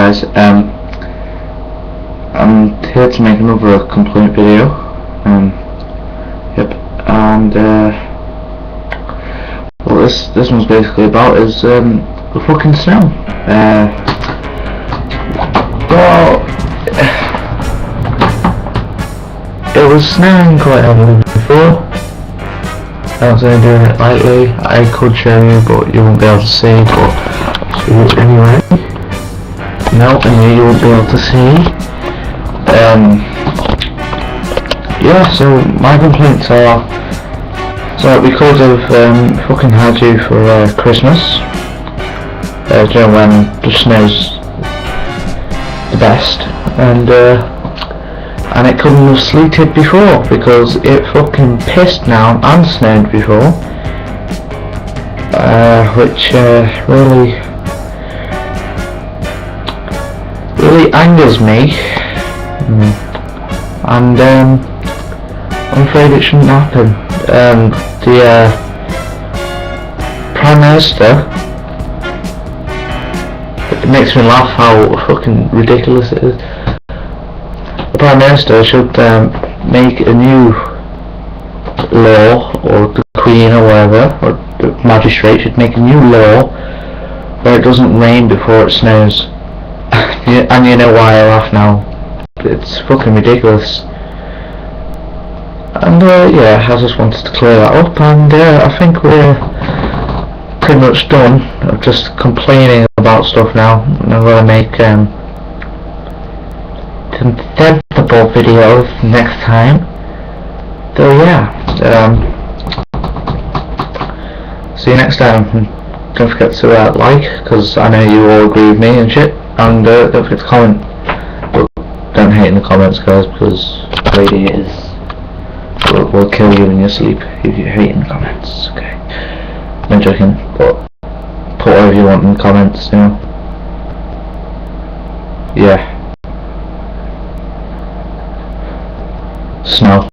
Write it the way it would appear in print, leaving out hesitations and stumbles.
guys, I'm here to make another complaint video. And what this one's basically about is the fucking snow. Well, it was snowing quite heavily before. I was only doing it lightly. I could show you, but you won't be able to see. But anyway, no, and you won't be able to see. Yeah, so my complaints are, so because I've fucking had you for Christmas, you know, when the snow's the best, and it couldn't have sleeted before because it fucking pissed now and snowed before, which really angers me, and I'm afraid it shouldn't happen. The Prime Minister, it makes me laugh how fucking ridiculous it is. The Prime Minister should make a new law, or the Queen or whatever, or the magistrate should make a new law where it doesn't rain before it snows. And you know why I laugh now. It's fucking ridiculous. And yeah, I just wanted to clear that up, and I think we're pretty much done of just complaining about stuff now. I'm going to make sensible videos next time. So yeah, see you next time. Don't forget to like, because I know you all agree with me and shit, and don't forget to comment. But don't hate in the comments, guys, because lady is will kill you in your sleep if you hate in the comments. Okay, I'm joking, but put whatever you want in the comments, you know. Yeah. Snow.